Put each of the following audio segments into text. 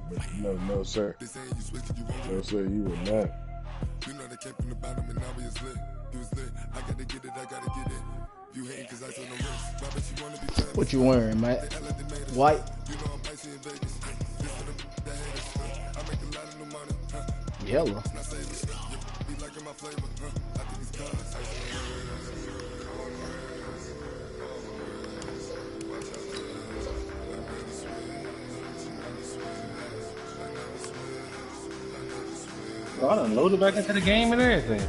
would, but no, sir. No, sir, you would not. You know they came from the bottom and now we is lit. You was lit. I gotta get it. You hate cause I told no risk. Robert, you wanna be famous. What you wearing, man? White. You know I'm icy in Vegas. This for the haters. I make a lot of new money. Yellow. Not say this. Be liking my flavor. I think it's cause. I done loaded back into the game and everything.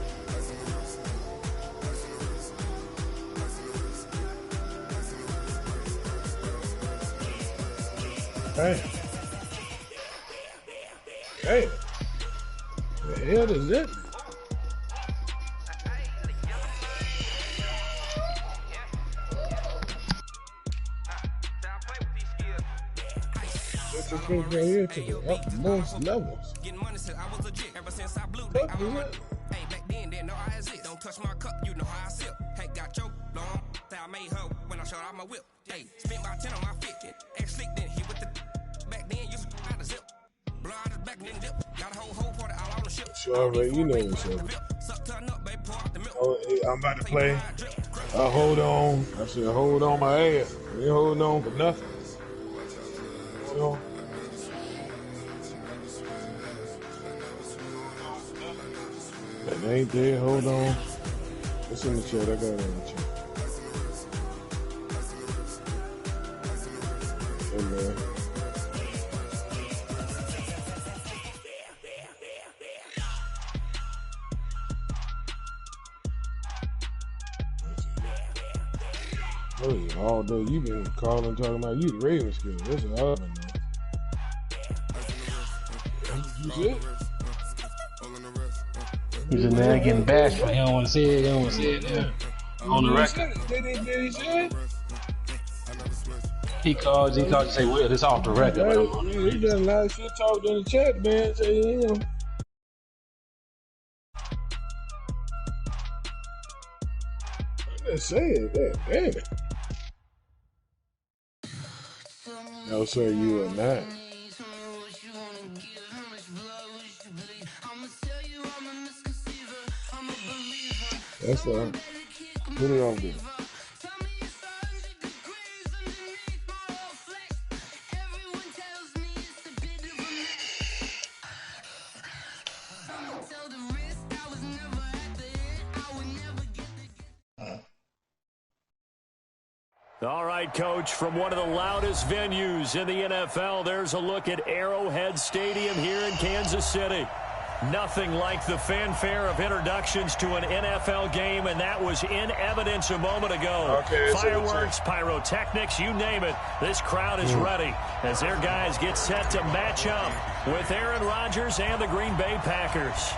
Hey. The hell is that? That's the first right here to the utmost levels. Hey, back then, didn't know I exist. Don't touch my cup, you know how I sip. Hey, got your long, I made her when I showed out my whip. Hey, spent about 10 on my fit. Ex-slick, then hit with the back then, used to out the zip. Blow out his back, then dip. Got a whole for the all on the ship. So already, you know what's up. Oh, I'm about to play. Hold on. I said, hold on my ass. You ain't holding on for nothing. Hold on. That ain't there. Hold on. It's in the chat. I got it in the chat. Hey, man. Oh, yeah, all day you been calling, talking about you the Ravens killer. That's what I've been doing. You see it? He's in there getting bashed, but he don't want to see it. He don't want to see it there on the record. He called to say, well, it's off the record. He done a lot of shit talked in the chat, man. Say, you know. I'm just saying that, damn it. No, sir, you are not. That's all. Put it on there. All right, Coach, from one of the loudest venues in the NFL, there's a look at Arrowhead Stadium here in Kansas City. Nothing like the fanfare of introductions to an NFL game, and that was in evidence a moment ago. Okay, fireworks, pyrotechnics, you name it. This crowd is ready as their guys get set to match up with Aaron Rodgers and the Green Bay Packers.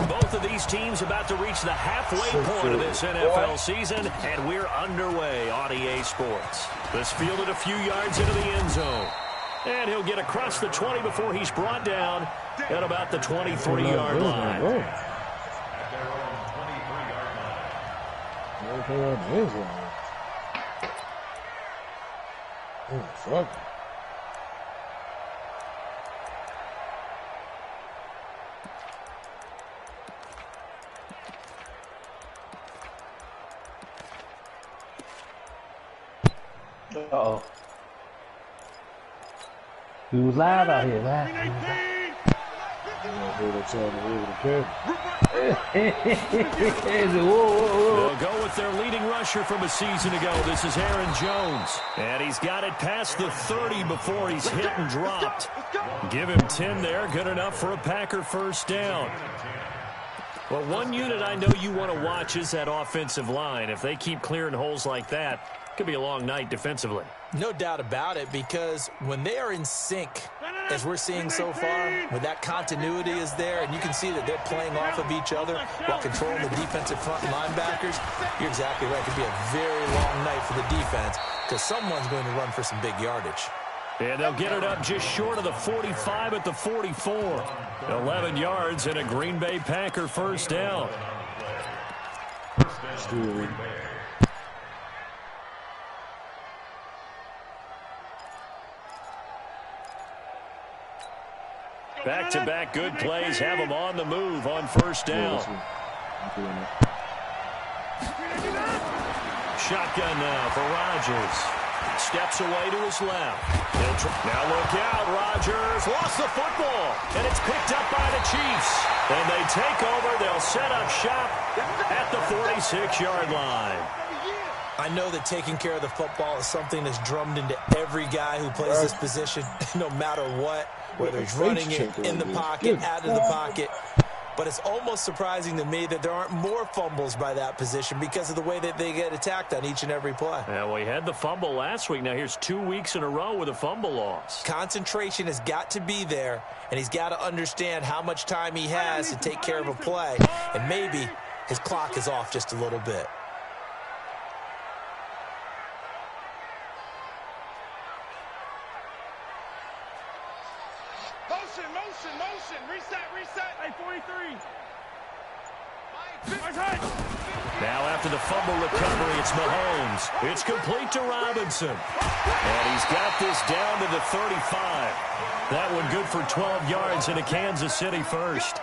Both of these teams about to reach the halfway point of this NFL season, and we're underway on EA Sports. This fielded a few yards into the end zone. And he'll get across the 20 before he's brought down at about the 23-yard line. Oh, fuck. Uh-oh. He was live out here, man. They'll go with their leading rusher from a season ago. This is Aaron Jones. And he's got it past the 30 before he's hit and dropped. Give him 10 there. Good enough for a Packer first down. Well, one unit I know you want to watch is that offensive line. If they keep clearing holes like that, it could be a long night defensively. No doubt about it, because when they are in sync, as we're seeing so far, when that continuity is there, and you can see that they're playing off of each other while controlling the defensive front linebackers, you're exactly right. It could be a very long night for the defense because someone's going to run for some big yardage. And they'll get it up just short of the 45 at the 44. 11 yards and a Green Bay Packer first down. Back-to-back good plays have them on the move on first down. Shotgun now for Rodgers. Steps away to his left. Now look out. Rodgers lost the football. And it's picked up by the Chiefs. And they take over. They'll set up shop at the 46-yard line. I know that taking care of the football is something that's drummed into every guy who plays this position, no matter what, whether he's running it in the pocket, out of the pocket. But it's almost surprising to me that there aren't more fumbles by that position because of the way that they get attacked on each and every play. Yeah, well, he had the fumble last week. Now here's 2 weeks in a row with a fumble loss. Concentration has got to be there, and he's got to understand how much time he has to take care of a play. And maybe his clock is off just a little bit. Motion. Reset. Hey, 43. Now after the fumble recovery, it's Mahomes. It's complete to Robinson. And he's got this down to the 35. That one good for 12 yards in a Kansas City first.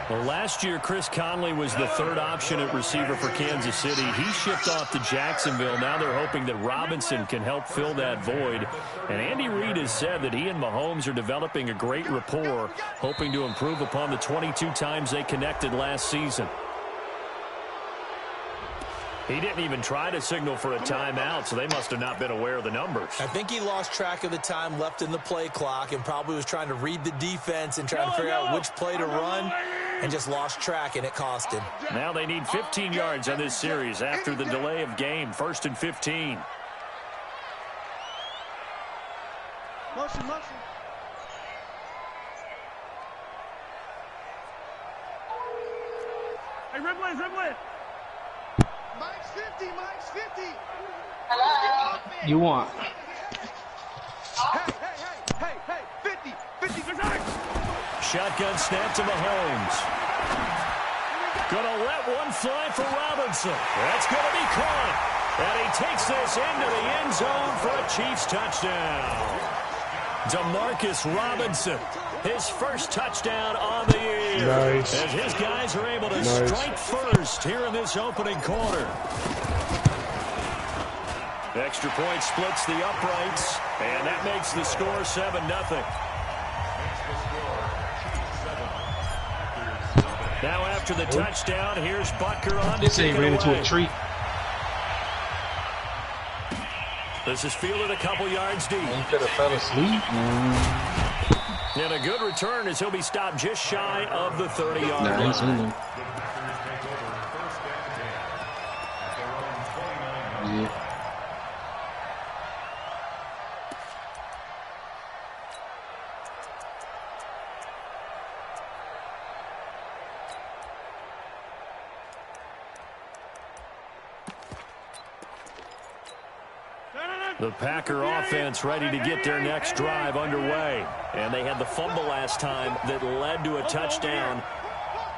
Well, last year, Chris Conley was the third option at receiver for Kansas City. He shipped off to Jacksonville. Now they're hoping that Robinson can help fill that void. And Andy Reid has said that he and Mahomes are developing a great rapport, hoping to improve upon the 22 times they connected last season. He didn't even try to signal for a timeout, so they must have not been aware of the numbers. I think he lost track of the time left in the play clock and probably was trying to read the defense and trying to figure out which play to run and just lost track, and it cost him. Now they need 15 yards on this series after the delay of game. 1st and 15. Motion. Hey, Riblin. Mike's 50. Hello. You want? Hey, 50. Shotgun snap to Mahomes. Gonna let one fly for Robinson. That's gonna be caught. And he takes this into the end zone for a Chiefs touchdown. Demarcus Robinson, his first touchdown on the year. Nice. As his guys are able to strike first here in this opening quarter. Extra point splits the uprights, and that makes the score 7-0. Now after the touchdown, here's Butker on to This take ain't it ran into away. a tree. This is fielded a couple yards deep. He could have fell asleep. And a good return as he'll be stopped just shy of the 30-yard Nah, he's in line. there. Yeah. The Packer offense ready to get their next drive underway. And they had the fumble last time that led to a touchdown.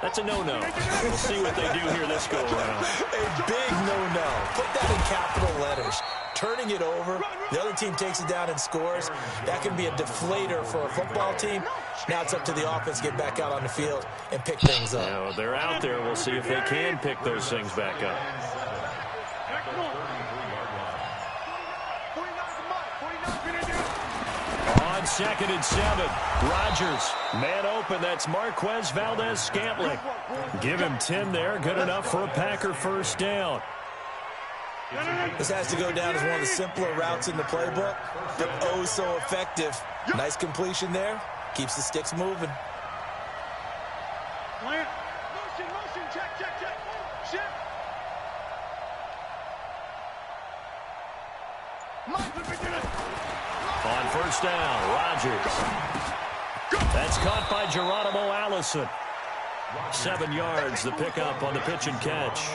That's a no-no. We'll see what they do here this go-around. A big no-no. Put that in capital letters. Turning it over, the other team takes it down and scores. That can be a deflator for a football team. Now it's up to the offense to get back out on the field and pick things up. Now, they're out there. We'll see if they can pick those things back up. On 2nd and 7, Rodgers, man open. That's Marquez Valdez-Scantling. Give him 10 there. Good enough for a Packer first down. This has to go down as one of the simpler routes in the playbook, but oh so effective. Nice completion there. Keeps the sticks moving. Motion. Check. Shift. On first down, Rodgers. That's caught by Geronimo Allison. 7 yards, the pickup on the pitch and catch.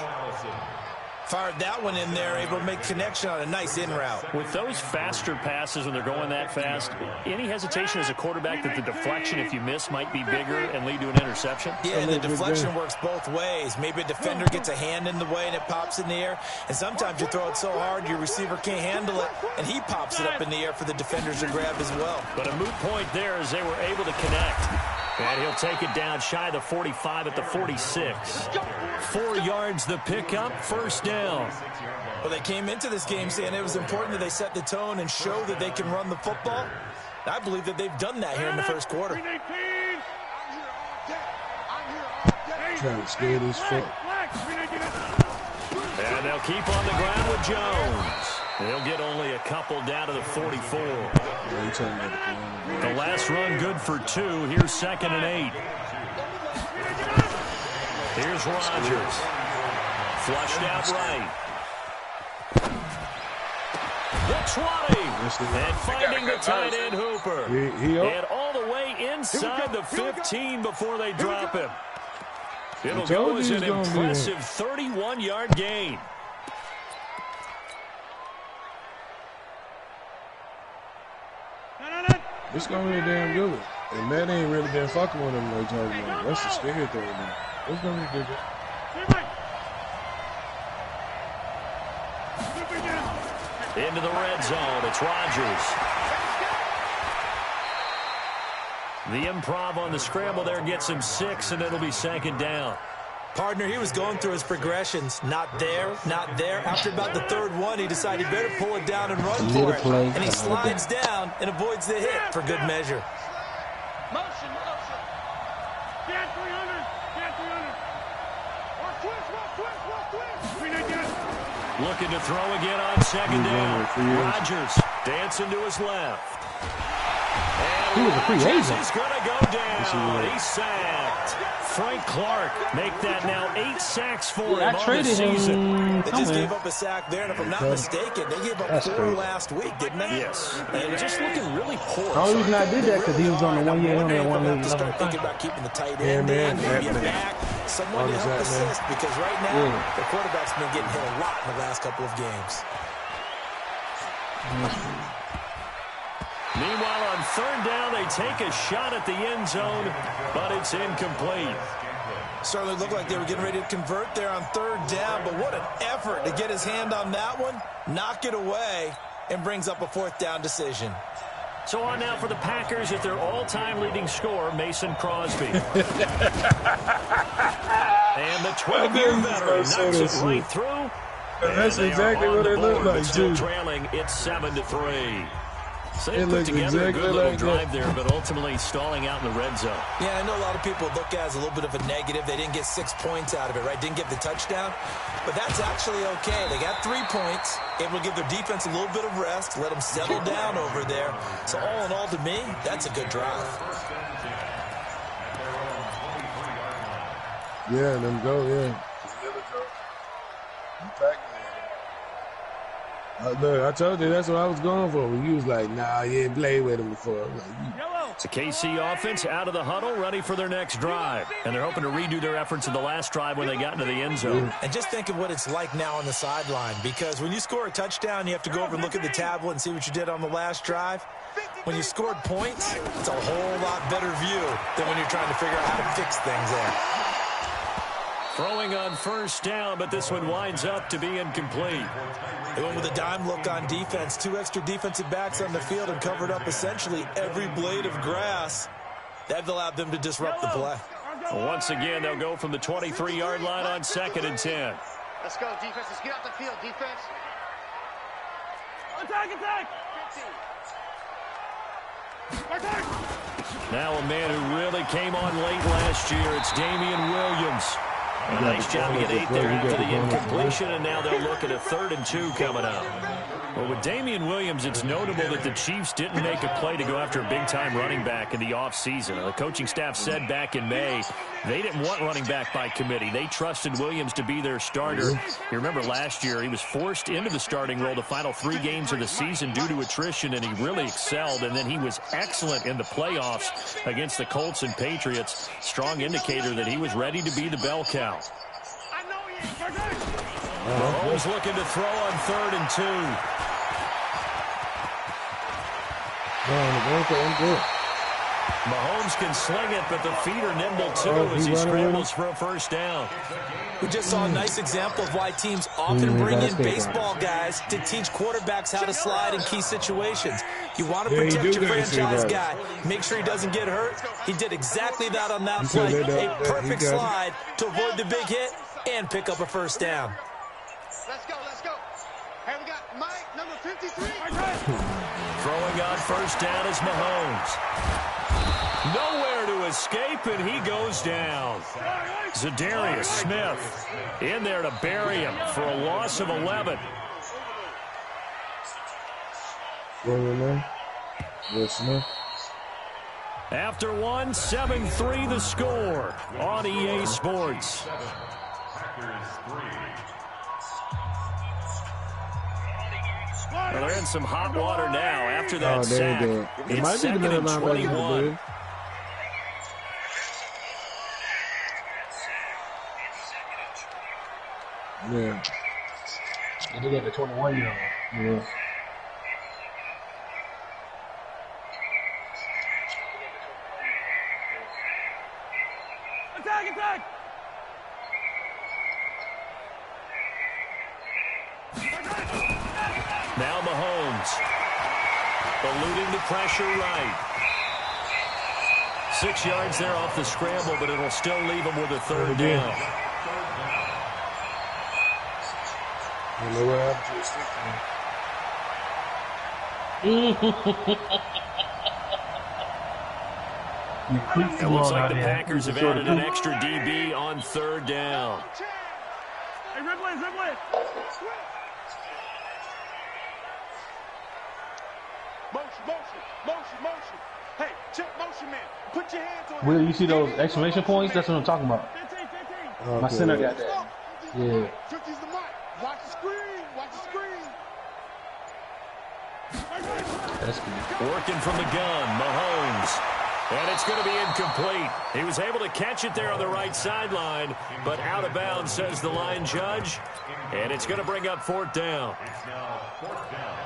Fired that one in there, able to make connection on a nice in route. With those faster passes when they're going that fast, any hesitation as a quarterback that the deflection, if you miss, might be bigger and lead to an interception? Yeah, and the deflection works both ways. Maybe a defender gets a hand in the way and it pops in the air, and sometimes you throw it so hard your receiver can't handle it, and he pops it up in the air for the defenders to grab as well. But a moot point there as they were able to connect. And he'll take it down shy of the 45 at the 46. 4 yards the pickup, first down. Well, they came into this game saying it was important that they set the tone and show that they can run the football. I believe that they've done that here in the first quarter. Trying to scare this foot. And they'll keep on the ground with Jones. They'll get only a couple down to the 44. The last run good for 2. Here's 2nd and 8. Here's Rodgers. Flushed out right. The 20. And finding the tight end Hooper. And all the way inside the 15 before they drop him. It'll go as an impressive 31-yard gain. It's going to be damn good. And Matt ain't really been fucking with him like talking about. That's the scary thing now. It's going to be good. Into the red zone. It's Rodgers. The improv on the scramble there gets him 6, and it'll be 2nd down. Partner, he was going through his progressions. Not there, not there. After about the 3rd one, he decided he better pull it down and run for it. And he slides down and avoids the hit for good measure. Motion. Get 300. Watch twist. Looking to throw again on 2nd down. Rodgers dancing to his left. And he was a free agent. He's going to go down. He's sacked. Frank Clark make that now 8 sacks for him on the season. They just gave up a sack there, and if I'm not mistaken, they gave up 4 last week, didn't they? Yes. And just looking really poor. The only reason I did that because he was on the 1 year only, one league. Start thinking about keeping the tight end in, maybe a back, someone to help assist, because right now the quarterback's been getting hit a lot in the last couple of games. Meanwhile, on 3rd down, they take a shot at the end zone, but it's incomplete. Certainly looked like they were getting ready to convert there on 3rd down, but what an effort to get his hand on that one, knock it away, and brings up a 4th down decision. So on now for the Packers at their all-time leading scorer, Mason Crosby. And the 12-year veteran knocks it right through. That's exactly what it looked like, still too. trailing, it's 7-3. So they It put looks together exactly a good little like drive there, but ultimately stalling out in the red zone. Yeah, I know a lot of people look at it as a little bit of a negative. They didn't get 6 points out of it, right? Didn't get the touchdown. But that's actually okay. They got 3 points, able to give their defense a little bit of rest, let them settle down over there. So all in all, to me, that's a good drive. Yeah, let him go, yeah. Look, I told you that's what I was going for. When you was like, nah, you ain't played with him before. I'm like, The KC offense out of the huddle, ready for their next drive. And they're hoping to redo their efforts in the last drive when they got into the end zone. And just think of what it's like now on the sideline, because when you score a touchdown, you have to go over and look at the tablet and see what you did on the last drive. When you scored points, it's a whole lot better view than when you're trying to figure out how to fix things there. Throwing on 1st down, but this one winds up to be incomplete. They went with a dime look on defense. 2 extra defensive backs on the field and covered up essentially every blade of grass. That allowed them to disrupt the play. Once again, they'll go from the 23-yard line on 2nd and 10. Let's go, defense. Let's get out the field, defense. Attack! Now a man who really came on late last year, it's Damian Williams. A nice job to get 8 there after the incompletion, and now they'll look at a 3rd and 2 coming up. Well, with Damian Williams, it's notable that the Chiefs didn't make a play to go after a big-time running back in the offseason. The coaching staff said back in May they didn't want running back by committee. They trusted Williams to be their starter. You remember last year he was forced into the starting role the final 3 games of the season due to attrition, and he really excelled. And then he was excellent in the playoffs against the Colts and Patriots. Strong indicator that he was ready to be the bell cow. Mahomes looking to throw on 3rd and 2. Mahomes can sling it, but the feet are nimble too as he scrambles for a first down. We just saw a nice example of why teams often bring in baseball guys to teach quarterbacks how to slide in key situations. You want to protect your franchise guy. Make sure he doesn't get hurt. He did exactly that on that play. A perfect slide to avoid the big hit and pick up a first down. Let's go, let's go. Hey, we got Mike, number 53. Throwing on first down is Mahomes. Nowhere to escape, and he goes down. Zadarius Smith in there to bury him for a loss of 11. Smith. After one, 7-3 the score on EA Sports. Well, they're in some hot water now after that sack. It's 2nd and 21. Yeah. And they got the 21-year-old. Yeah. Attack, attack! Now Mahomes. Eluding the pressure right. 6 yards there off the scramble, but it'll still leave him with a 3rd down. I don't know what happened to his It looks like the Packers have added an extra DB on 3rd down. Hey, Ridley, Ridley! Motion, motion, motion, motion. Hey, check motion, man. Put your hands on Will you see those exclamation points? That's what I'm talking about. 15, 15. My center got that. Yeah. 50's the mic. Watch the screen. Watch the screen. That's good. Working from the gun, Mahomes. And it's going to be incomplete. He was able to catch it there on the right sideline, but out of bounds, says the line judge. And it's going to bring up 4th down. It's now 4th down.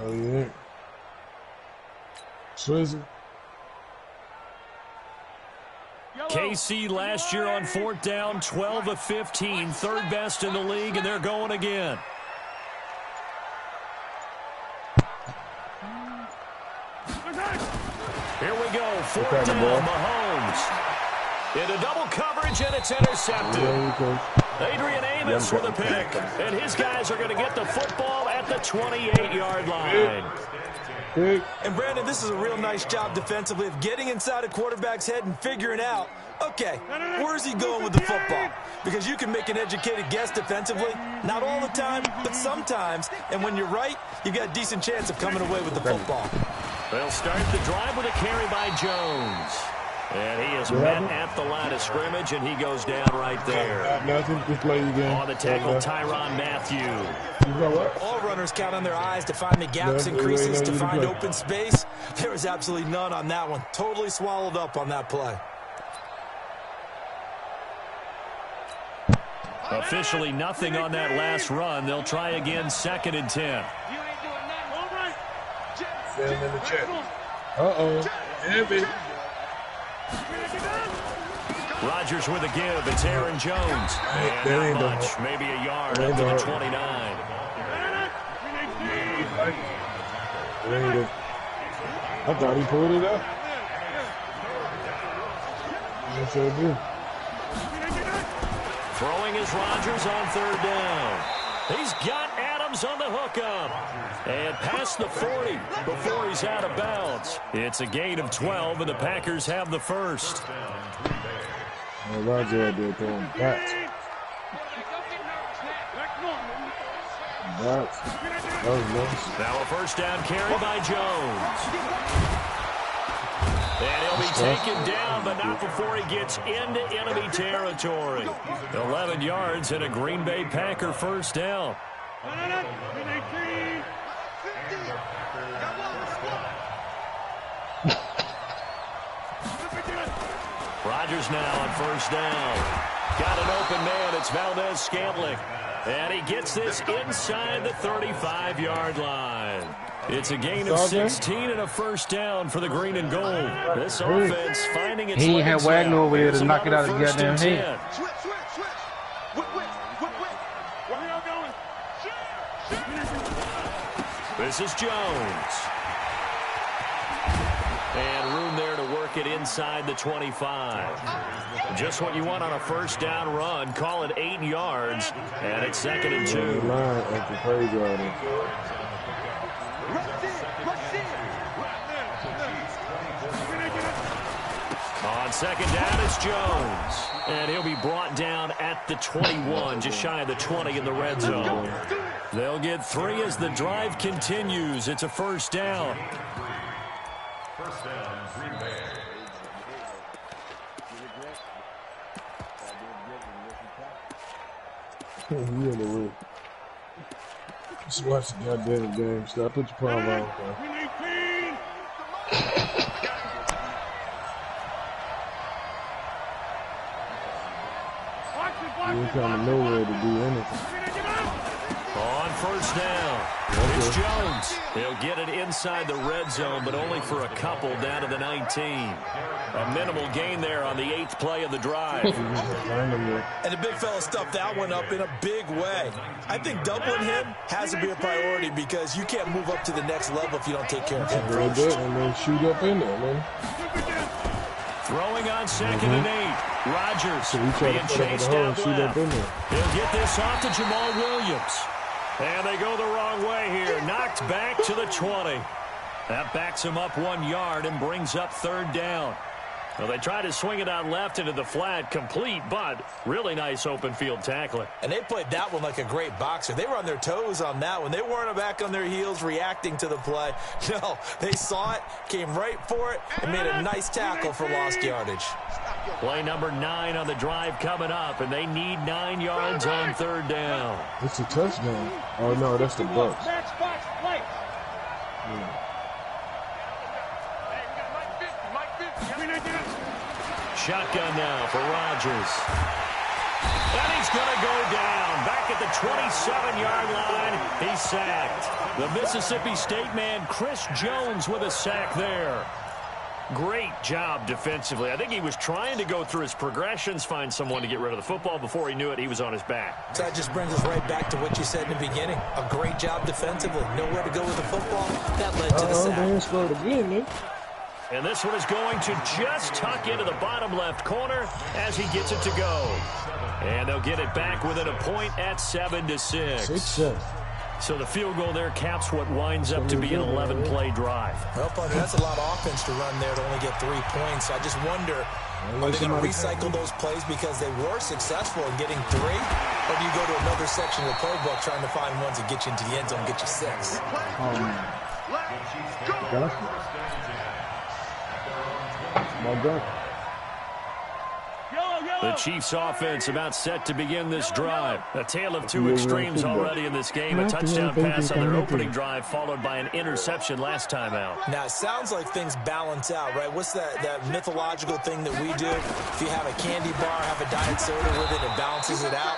Oh, yeah. Swizzy. KC last year on 4th down, 12 of 15, 3rd best in the league, and they're going again. Here we go, 4th down, Mahomes. Into double coverage, and it's intercepted. Adrian Amos with a pick, and his guys are going to get the football at the 28-yard line. And, Brandon, this is a real nice job defensively of getting inside a quarterback's head and figuring out, okay, where's he going with the football? Because you can make an educated guess defensively, not all the time, but sometimes. And when you're right, you've got a decent chance of coming away with the football. They'll start the drive with a carry by Jones. And he is met at the line of scrimmage, and he goes down right there. Nothing to play again. On the tackle, Tyrann Mathieu. All runners count on their eyes to find the gaps and creases to find open space. There was absolutely none on that one. Totally swallowed up on that play. Officially nothing on that last run. They'll try again, 2nd and 10. You ain't doing that. All right. Send him in the check. Uh-oh. Heavy. Rodgers with a give. It's Aaron Jones. And not much. Maybe a yard up to the 29. I thought he pulled it up. Yes, I do. Throwing is Rodgers on 3rd down. He's got Adams on the hookup. And past the 40 before he's out of bounds. It's a gain of 12, and the Packers have the first. Oh, Roger out there throwing bats. Bats. That was nice. Now a first down carry by Jones. And he'll be taken down, but not before he gets into enemy territory. 11 yards and a Green Bay Packer first down. Rodgers now on first down. Got an open man. It's Valdez-Scantling. And he gets this inside the 35-yard line. It's a gain of 16 and a first down for the green and gold. This offense finding its He ain't had Wagner over there to knock it out of the goddamn head. head. This is Jones. And room there to work it inside the 25. Just what you want on a first down run. Call it 8 yards. And it's 2nd and 2. On second down, it's Jones. And he'll be brought down at the 21, just shy of the 20 in the red zone. They'll get 3 as the drive continues. It's a first down. First down, Green Bay. You in the way. Just watch the goddamn game. Stop. Put your palm on. You ain't coming nowhere to do anything. On first down, it's Jones. He'll get it inside the red zone, but only for a couple down to the 19. A minimal gain there on the 8th play of the drive. And the big fella stuffed that one up in a big way. I think doubling him has to be a priority because you can't move up to the next level if you don't take care of him first. And then shoot up in there, man. Throwing on 2nd and 8. Rodgers being chased out left. He'll get this off to Jamal Williams. And they go the wrong way here. Knocked back to the 20. That backs him up 1 yard and brings up 3rd down. Well, they tried to swing it out left into the flat, complete, but really nice open field tackling. And they played that one like a great boxer. They were on their toes on that one. They weren't back on their heels reacting to the play. No, they saw it, came right for it, and made a nice tackle for lost yardage. Play number 9 on the drive coming up, and they need 9 yards on 3rd down. It's a touchdown. Oh, no, that's the Bucks. Shotgun now for Rodgers. And he's going to go down. Back at the 27-yard line, he's sacked. The Mississippi State man, Chris Jones, with a sack there. Great job defensively. I think he was trying to go through his progressions, find someone to get rid of the football. Before he knew it, he was on his back. So that just brings us right back to what you said in the beginning. A great job defensively. Nowhere to go with the football. That led to the sack. Again, man. And this one is going to just tuck into the bottom left corner as he gets it to go. And they'll get it back within a point at 7-6. 6-7. So the field goal there caps what winds up to be an 11-play drive. Well, partner, that's a lot of offense to run there to only get 3 points. I just wonder, are they going to recycle those plays because they were successful in getting 3? Or do you go to another section of the playbook trying to find ones that get you into the end zone and get you 6? The Chiefs offense about set to begin this drive. A tale of 2 extremes already in this game. A touchdown pass on their opening drive followed by an interception last time out. Now, it sounds like things balance out, right? What's that mythological thing that we do? If you have a candy bar, have a diet soda with it, it balances it out.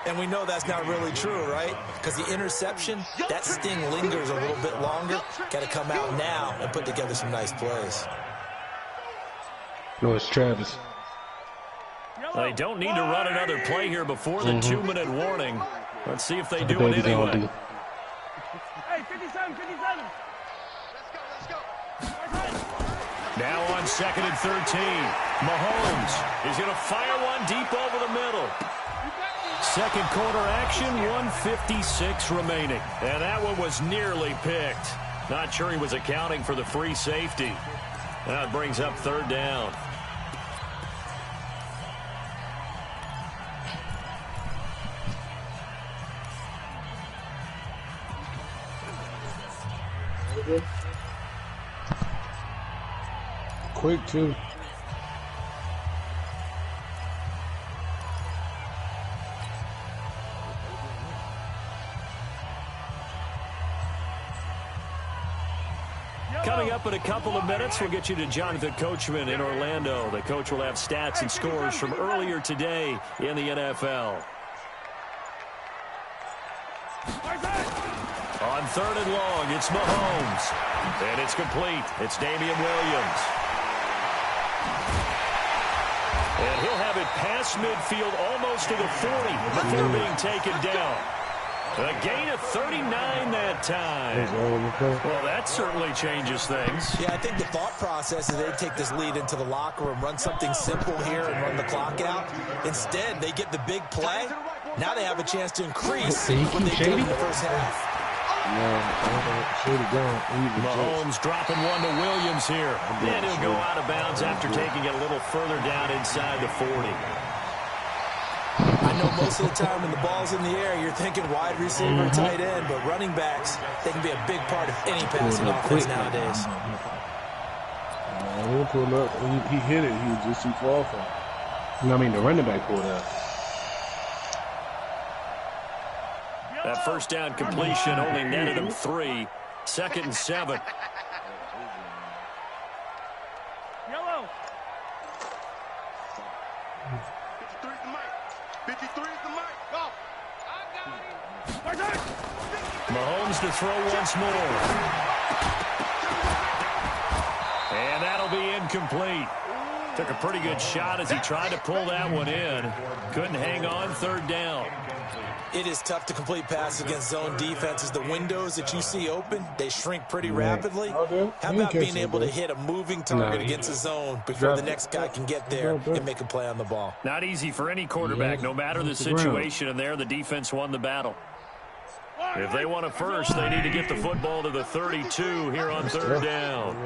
And we know that's not really true, right? Because the interception, that sting lingers a little bit longer. Got to come out now and put together some nice plays. No, it's Travis. They don't need to run another play here before the 2-minute warning. Let's see if they do it anyway. Hey, 57, 57. Let's go. Now on 2nd and 13. Mahomes is going to fire one deep over the middle. Second quarter action, 1:56 remaining. And that one was nearly picked. Not sure he was accounting for the free safety. That brings up 3rd down. Quick, too. Coming up in a couple of minutes, we'll get you to Jonathan Coachman in Orlando. The coach will have stats and scores from earlier today in the NFL. On 3rd and long, it's Mahomes. And it's complete. It's Damian Williams. And he'll have it past midfield almost to the 40 before being taken down. A gain of 39 that time. Well, that certainly changes things. Yeah, I think the thought process is they take this lead into the locker room, run something simple here, and run the clock out. Instead, they get the big play. Now they have a chance to increase what they did in the first half. Mahomes dropping one to Williams here. And he'll go out of bounds after taking it a little further down inside the 40. I know most of the time when the ball's in the air, you're thinking wide receiver, tight end, but running backs, they can be a big part of any passing offense nowadays. He'll pull up. He hit it. He was just too far from it. You know what I mean? The running back pulled up. That first down completion only netted him 3. 2nd and 7. Yellow. 53 is the mic. 53 is the mic. Go. I got him. Mahomes to throw once more. And that'll be incomplete. Took a pretty good shot as he tried to pull that one in. Couldn't hang on. 3rd down. It is tough to complete passes against zone defenses. The windows that you see open, they shrink pretty rapidly. How about being able to hit a moving target against a zone before the next guy can get there and make a play on the ball? Not easy for any quarterback, no matter the situation. And there, the defense won the battle. If they want a first, they need to get the football to the 32 here on 3rd down.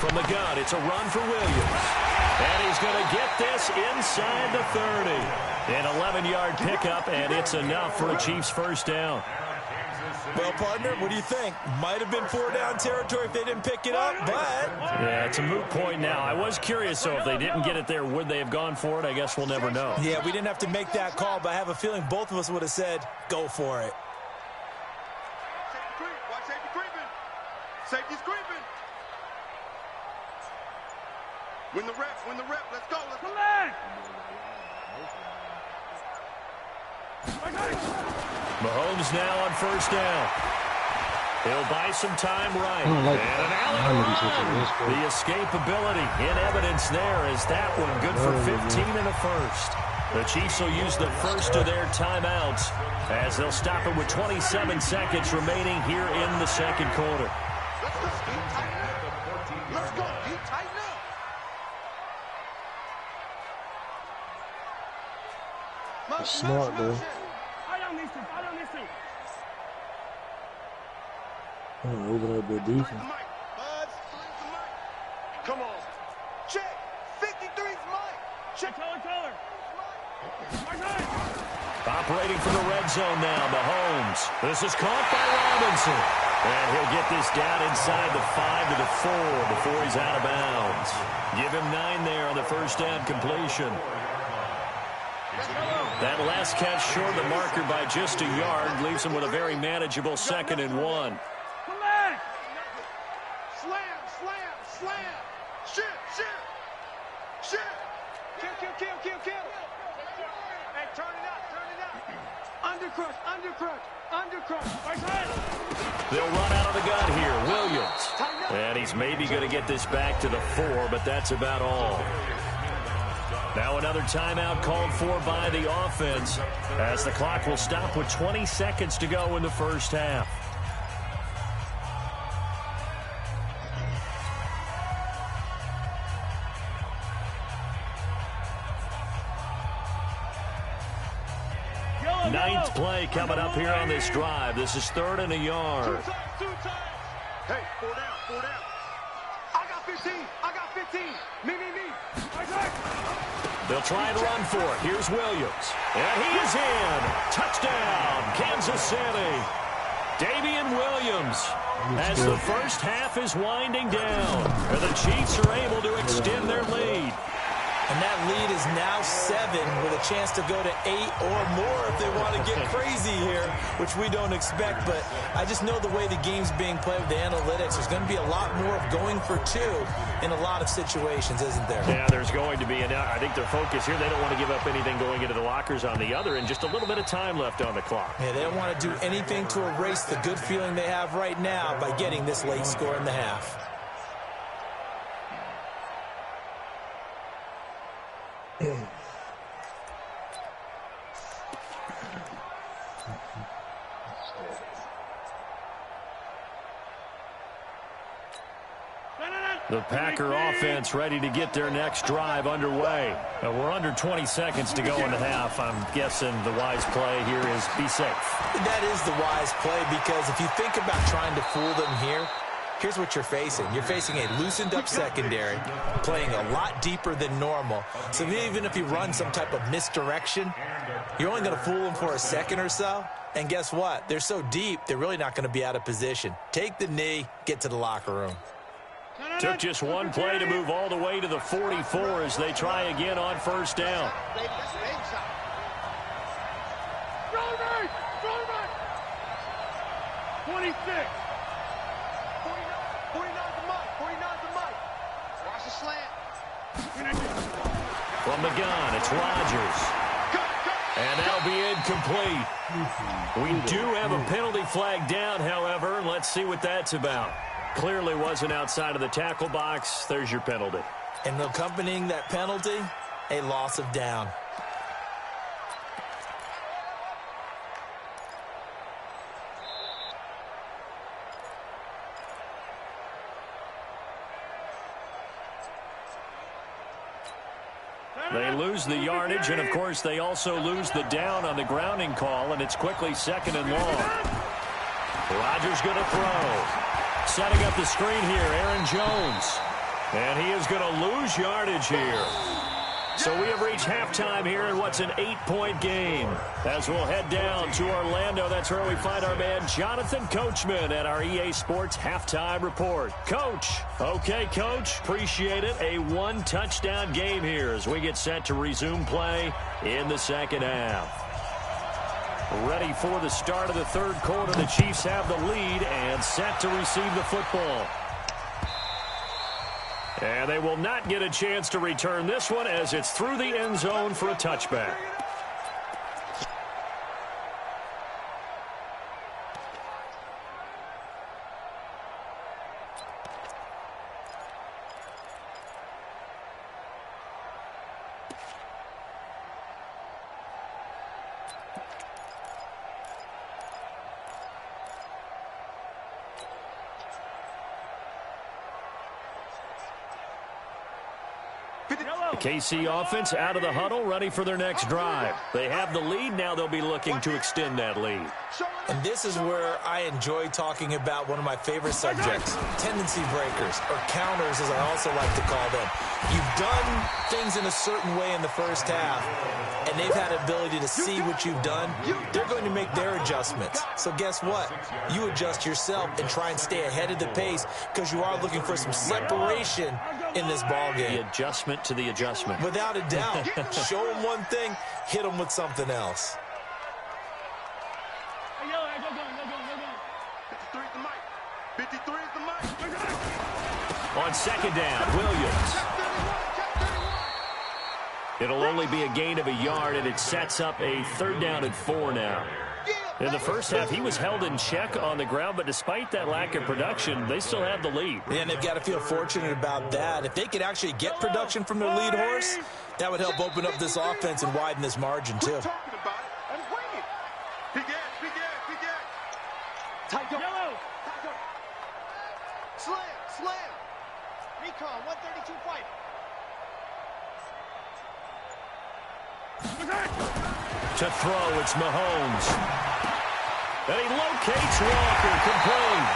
From the gun, it's a run for Williams. And he's going to get this inside the 30. An 11-yard pickup, and it's enough for a Chiefs first down. Well, partner, what do you think? Might have been 4-down territory if they didn't pick it up, but... Yeah, it's a moot point now. I was curious, so if they didn't get it there, would they have gone for it? I guess we'll never know. Yeah, we didn't have to make that call, but I have a feeling both of us would have said, go for it. Safety creeping. Safety's creeping. Win the rep, win the rep. Let's go, let's go. Mahomes now on 1st down. He'll buy some time right. And an alley. The escapability in evidence there is that one good for 15 in the first. The Chiefs will use the first of their timeouts as they'll stop it with 27 seconds remaining here in the 2nd quarter. Let's go, Steve. Tighten up. Let's go, Steve. Tighten up. Smart, though. Open up their defense. Come on. Check. 53's Mike. Check. Taller. Operating from the red zone now, Mahomes. This is caught by Robinson. And he'll get this down inside the 5 to the 4 before he's out of bounds. Give him 9 there on the first down completion. That last catch short of the marker by just a yard leaves him with a very manageable 2nd and 1. Slam. Shit. Kill. Hey, turn it up. Undercrush. They'll run out of the gun here. Williams. And he's maybe going to get this back to the 4, but that's about all. Now another timeout called for by the offense as the clock will stop with 20 seconds to go in the first half. Ninth play coming up here on this drive. This is 3rd and a yard. Two times. Hey, 4 down. I got 15. Me. They'll try and run for it. Here's Williams. And he is in. Touchdown, Kansas City. Damian Williams as the first half is winding down. And the Chiefs are able to extend their lead. And that lead is now 7 with a chance to go to 8 or more if they want to get crazy here, which we don't expect. But I just know the way the game's being played with the analytics, there's going to be a lot more of going for 2 in a lot of situations, isn't there? Yeah, there's going to be. And I think their focus here, they don't want to give up anything going into the lockers on the other, and just a little bit of time left on the clock. Yeah, they don't want to do anything to erase the good feeling they have right now by getting this late score in the half. The Packer offense ready to get their next drive underway. We're under 20 seconds to go in the half. I'm guessing the wise play here is be safe. That is the wise play, because if you think about trying to fool them here, here's what you're facing. You're facing a loosened up secondary, playing a lot deeper than normal. So even if you run some type of misdirection, you're only going to fool them for a second or so. And guess what? They're so deep, they're really not going to be out of position. Take the knee, get to the locker room. Took just one play to move all the way to the 44 as they try again on first down. 26. 49's the mic. 49's the mic. Watch the slant. From the gun, it's Rodgers. And that'll be incomplete. We do have a penalty flag down, however, and let's see what that's about. Clearly wasn't outside of the tackle box. There's your penalty. And accompanying that penalty, a loss of down. They lose the yardage, and, of course, they also lose the down on the grounding call, and it's quickly second and long. Rodgers going to throw. Setting up the screen here, Aaron Jones. And he is going to lose yardage here. So we have reached halftime here in what's an 8-point game. As we'll head down to Orlando, that's where we find our man Jonathan Coachman at our EA Sports Halftime Report. Coach. Okay, Coach. Appreciate it. A one-touchdown game here as we get set to resume play in the second half. Ready for the start of the third quarter. The Chiefs have the lead and set to receive the football. And they will not get a chance to return this one as it's through the end zone for a touchback. The KC offense out of the huddle, ready for their next drive. They have the lead. Now they'll be looking to extend that lead. And this is where I enjoy talking about one of my favorite subjects, tendency breakers, or counters as I also like to call them. You've done things in a certain way in the first half, and they've had ability to see what you've done. They're going to make their adjustments. So guess what? You adjust yourself and try and stay ahead of the pace because you are looking for some separation in this ball game. The adjustment to the adjustment. Without a doubt. Show them one thing, hit them with something else. 53 is the mic. On second down, Williams. It'll only be a gain of a yard, and it sets up a third down and 4 now. In the first half, he was held in check on the ground, but despite that lack of production, they still have the lead. And they've got to feel fortunate about that. If they could actually get production from their lead horse, that would help open up this offense and widen this margin, too. Slam. Recon, 132 fight. To throw, it's Mahomes. And he locates Walker, complete.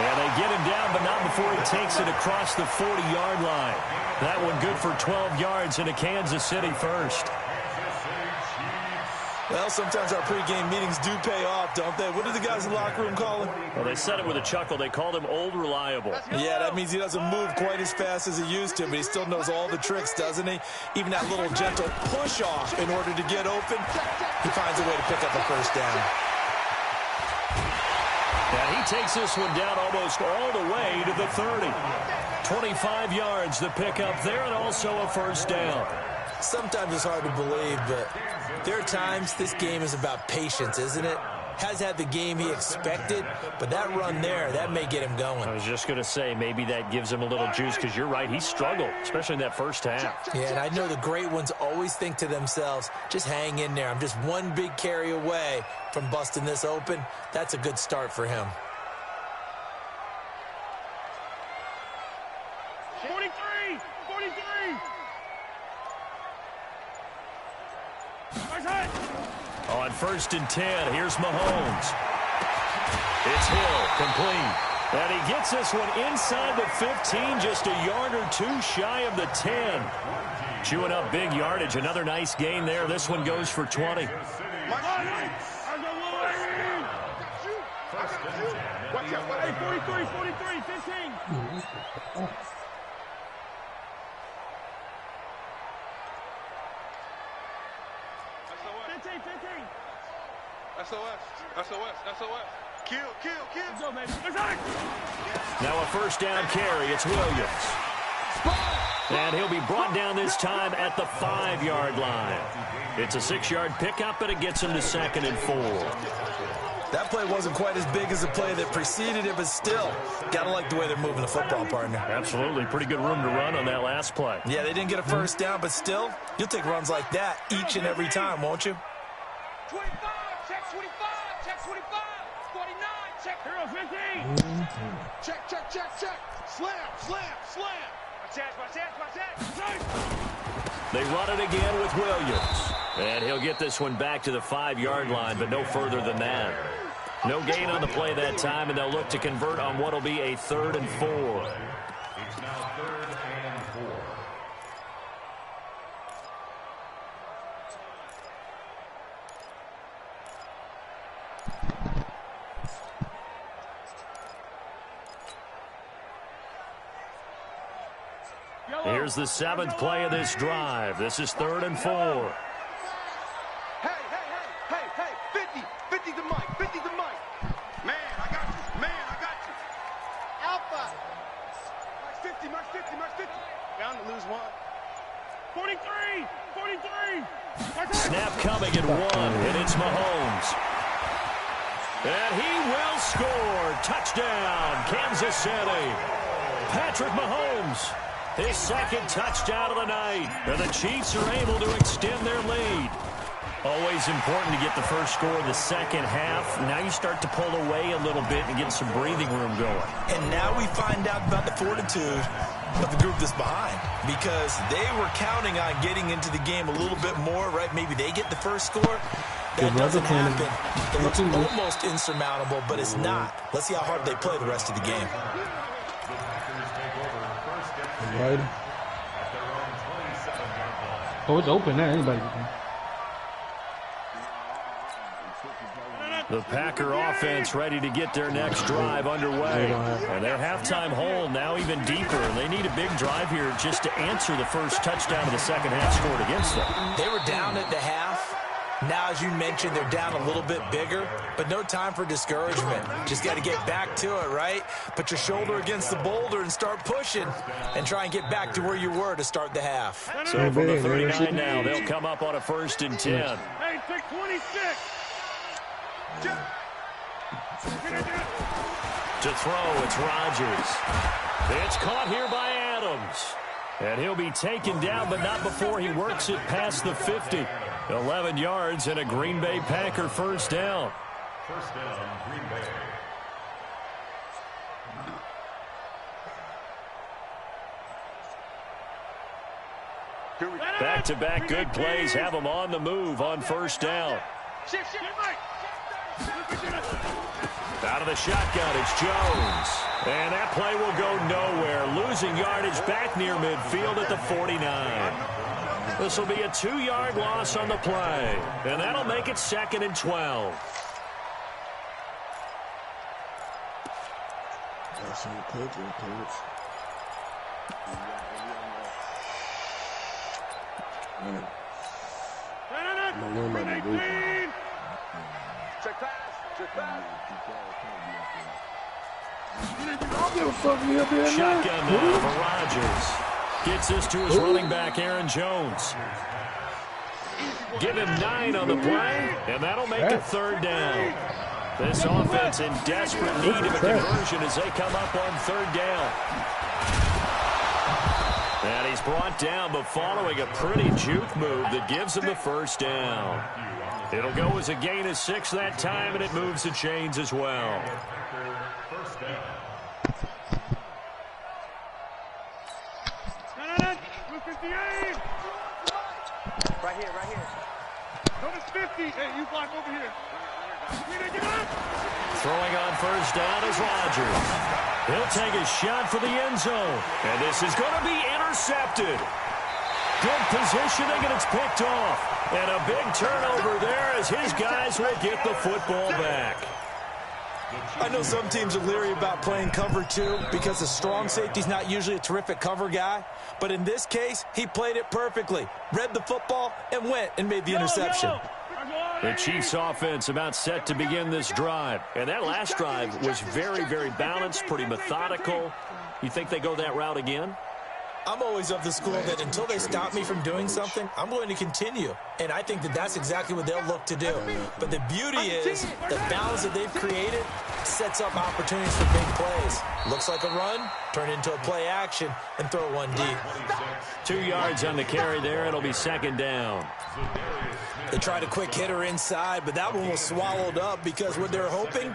And they get him down, but not before he takes it across the 40-yard line. That one good for 12 yards into Kansas City first. Well, sometimes our pregame meetings do pay off, don't they? What do the guys in the locker room call him? Well, they said it with a chuckle. They called him Old Reliable. Yeah, that means he doesn't move quite as fast as he used to, but he still knows all the tricks, doesn't he? Even that little gentle push-off in order to get open, he finds a way to pick up a first down. And he takes this one down almost all the way to the 30. 25 yards the pickup there, and also a first down. Sometimes it's hard to believe, but there are times this game is about patience, isn't it? Has had the game he expected, but that run there, that may get him going. I was just going to say, maybe that gives him a little juice, because you're right, he struggled, especially in that first half. Yeah, and I know the great ones always think to themselves, just hang in there. I'm just one big carry away from busting this open. That's a good start for him. 43! 43! On 1st and 10, here's Mahomes. It's Hill, complete. And he gets this one inside the 15, just a yard or two shy of the 10. Chewing up big yardage, another nice gain there. This one goes for 20. Watch out. Hey, 43, 43, 15. SOS. Kill. Let's go, baby. Now a first down carry. It's Williams. And he'll be brought down this time at the 5-yard line. It's a 6-yard pickup, but it gets him to 2nd and 4. That play wasn't quite as big as the play that preceded it, but still, gotta like the way they're moving the football, partner. Absolutely. Pretty good room to run on that last play. Yeah, they didn't get a first down, but still, you'll take runs like that each and every time, won't you? 25, check 25, check 25, 49, check 15. Check. Slam. Watch that. They run it again with Williams. And he'll get this one back to the 5-yard line, but no further than that. No gain on the play that time, and they'll look to convert on what will be a 3rd and 4. It's now 3rd and 4. Here's the 7th play of this drive. This is 3rd and 4. Hey, 50 to Mike. Man, I got you. Alpha. Mike 50. Bound to lose one. 43. Snap coming at 1, and it's Mahomes. And he will score. Touchdown, Kansas City. Patrick Mahomes. His 2nd touchdown of the night. And the Chiefs are able to extend their lead. Always important to get the first score in the second half. Now you start to pull away a little bit and get some breathing room going. And now we find out about the fortitude of the group that's behind, because they were counting on getting into the game a little bit more, right? Maybe they get the first score. That doesn't happen. It looks almost insurmountable, but it's not. Let's see how hard they play the rest of the game. Right. Oh, it's open now. Anybody can. The Packer offense ready to get their next drive underway. And their halftime hole now even deeper. They need a big drive here just to answer the first touchdown of the second half scored against them. They were down at the half. Now, as you mentioned, they're down a little bit bigger, but no time for discouragement. Just got to get back to it, right? Put your shoulder against the boulder and start pushing and try and get back to where you were to start the half. So from the 39 now, they'll come up on a 1st and 10. Hey, pick 26. To throw, it's Rodgers. It's caught here by Adams. And he'll be taken down, but not before he works it past the 50. 11 yards and a Green Bay Packer first down. First down, Green Bay. Back-to-back good plays have them on the move on first down. Out of the shotgun, it's Jones. And that play will go nowhere. Losing yardage back near midfield at the 49. This will be a 2-yard loss on the play, and that'll make it 2nd and 12. Check pass. Check pass. Shotgun now for Rodgers. Gets this to his running back, Aaron Jones. Give him 9 on the play, and that'll make it 3rd down. This offense in desperate need of a conversion as they come up on 3rd down. And he's brought down, but following a pretty juke move that gives him the 1st down. It'll go as a gain of 6 that time, and it moves the chains as well. Right here. Notice 50. Hey, you block over here. Throwing on 1st down is Rodgers. He'll take a shot for the end zone. And this is going to be intercepted. Good positioning, and it's picked off. And a big turnover there as his guys will get the football back. I know some teams are leery about playing cover 2 because the strong safety's not usually a terrific cover guy. But in this case, he played it perfectly. Read the football and went and made the interception. The Chiefs offense about set to begin this drive. And that last drive was very, very balanced, pretty methodical. You think they go that route again? I'm always of the school that until they stop me from doing something, I'm going to continue. And I think that that's exactly what they'll look to do. But the beauty is the balance that they've created sets up opportunities for big plays. Looks like a run, turn into a play action, and throw one deep. 2 yards on the carry there. It'll be 2nd down. They tried a quick hitter inside, but that one was swallowed up because what they're hoping,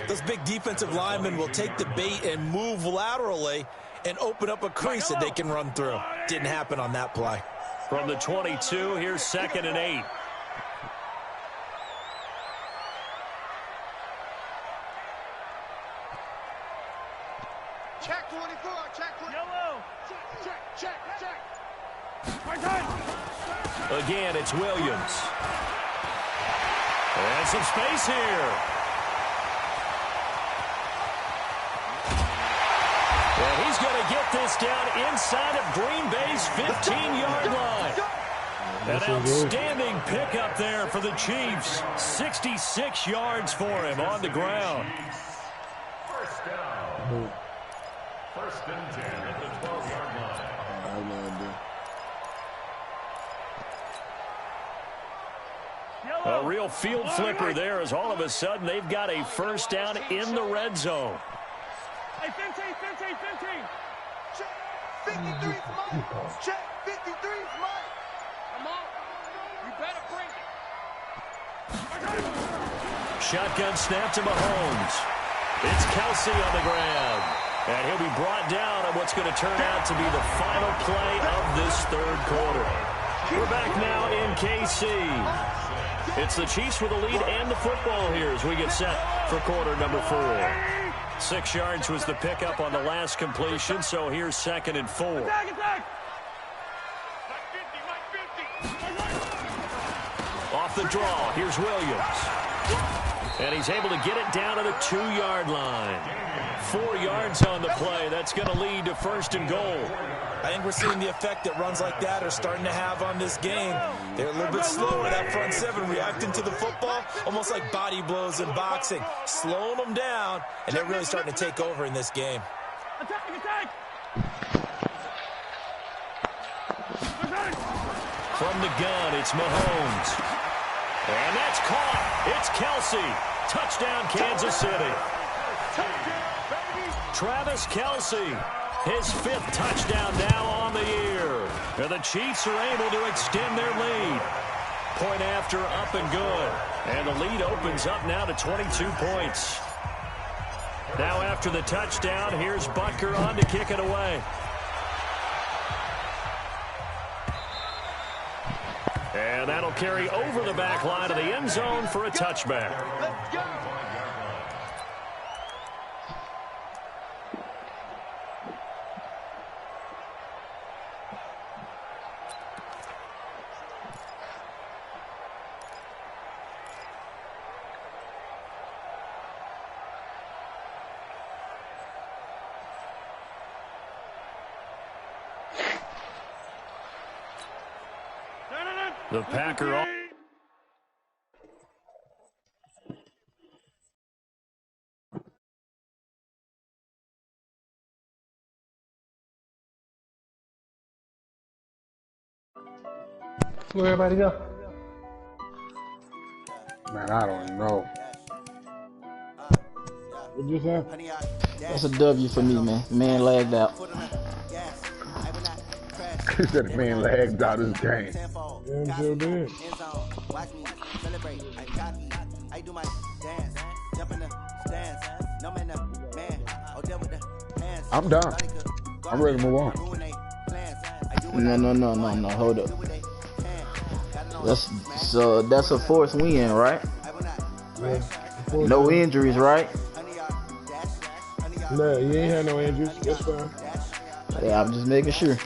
those big defensive linemen will take the bait and move laterally and open up a crease that they can run through. Didn't happen on that play. From the 22, here's 2nd and 8. Check 24. Check 24. Yellow. Check. Again, it's Williams. And some space here. And he's going to get this down inside of Green Bay's 15-yard line. An outstanding pickup there for the Chiefs. 66 yards for him on the ground. 1st down. 1st and 10 at the 12-yard line. A real field flipper there as all of a sudden they've got a 1st down in the red zone. Hey, 15. Check. 53's mine. Check. 53's mine. Come on. You better bring it. Shotgun snap to Mahomes. It's Kelsey on the ground. And he'll be brought down on what's going to turn out to be the final play of this 3rd quarter. We're back now in KC. It's the Chiefs with the lead and the football here as we get set for quarter number 4. 6 yards was the pickup on the last completion, so here's 2nd and 4. Off the draw, here's Williams. And he's able to get it down to the 2-yard line. 4 yards on the play. That's going to lead to 1st and goal. I think we're seeing the effect that runs like that are starting to have on this game. They're a little bit slower, that front 7, reacting to the football, almost like body blows in boxing, slowing them down, and they're really starting to take over in this game. Attack! From the gun, it's Mahomes. And that's caught. It's Kelsey. Touchdown, Kansas City. Travis Kelsey. His 5th touchdown now on the year. And the Chiefs are able to extend their lead. Point after up and good. And the lead opens up now to 22 points. Now after the touchdown, here's Butker on to kick it away. And that'll carry over the back line of the end zone for a touchback. Let's go! The Packer. Where everybody go? Man, I don't know. What you say? That's a W for me, man. Man lagged out. He said the man lagged out his game. Yeah, sure did. I'm done. I'm ready to move on. No. Hold up. That's a fourth win, right? Yeah. No injuries, right? No, you ain't had no injuries. That's fine. Yeah, I'm just making sure.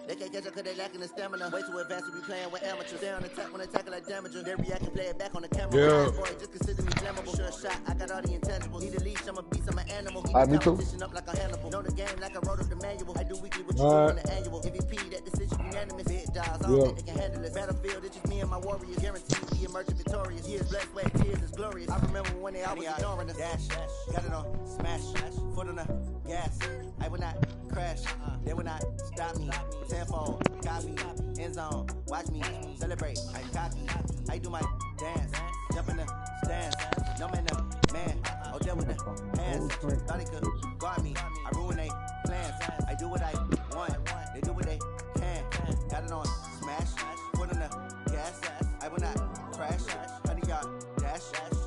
They can't catch up cause they lacking the stamina. Way too advanced to be playing with amateurs. They on attack when they tackle like damager. They react and play it back on the camera. Yeah. Boy, just consider me flammable. Sure shot, I got all the intangibles. Need a leash, I'm a beast, I'm an animal. Me too. Up like a Hannibal. Know the game like I wrote up the manual. I do weekly what you do on the annual. MVP, that decision unanimous. Big dogs, I don't think they can handle it. Battlefield, it's just me and my warriors. Guaranteed the emerging victorious. Years, blood, sweat, tears is glorious. I remember when they always ignoring us. Dash, got it on, smash, foot on the gas. I will not crash. They will not stop me. Tenfold, copy, end zone, watch me celebrate. I cocky, I do my dance, jump in the stands. No man, oh there with the hands. Thought he could guard me. I ruin they plans. I do what I want. They do what they can. Got it on smash, foot on the gas. I will not crash. 100-yard dash,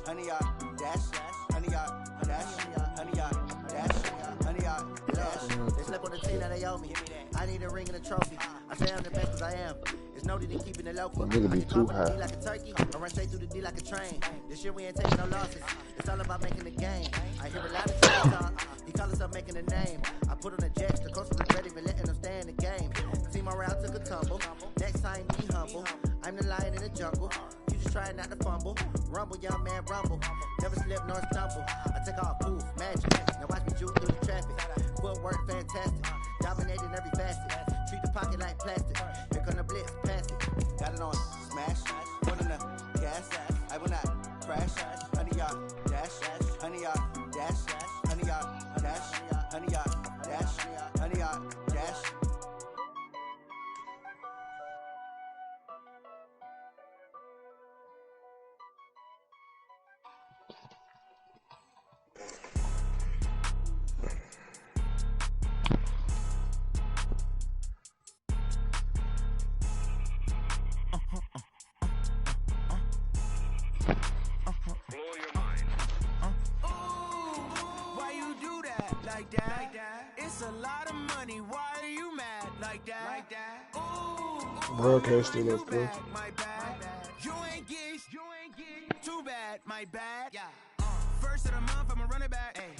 100-yard dash, 100-yard dash, 100-yard dash, 100-yard dash. They slept on the team that they owe me. I need a ring and a trophy. I say I'm the best as I am. It's noted in keeping it low. Nigga be too high. Like a turkey, I run straight through the D like a train. This year we ain't taking no losses. It's all about making the game. I hear a lot of talk. He call himself making a name. I put on the jets. The coach was ready for letting them stay in the game. Team around took a tumble. Next time be humble. I'm the lion in the jungle. You just trying not to fumble. Rumble, young man, rumble. Never slip nor stumble. I take off, poof, magic. Now watch me juke through the traffic. Footwork fantastic. Dominating every facet. Treat the pocket like plastic. Here come the blitz, pass it. Got it on smash. Put in the gas. I will not crash. 100-yard dash. 100-yard dash. 100-yard dash. 100-yard dash. 100-yard dash. It's a lot of money. Why are you mad like that? Ooh, Broadcast still up, bro. my bad. You ain't get too bad, my bad. Yeah. First of the month, I'ma run it back. Ay.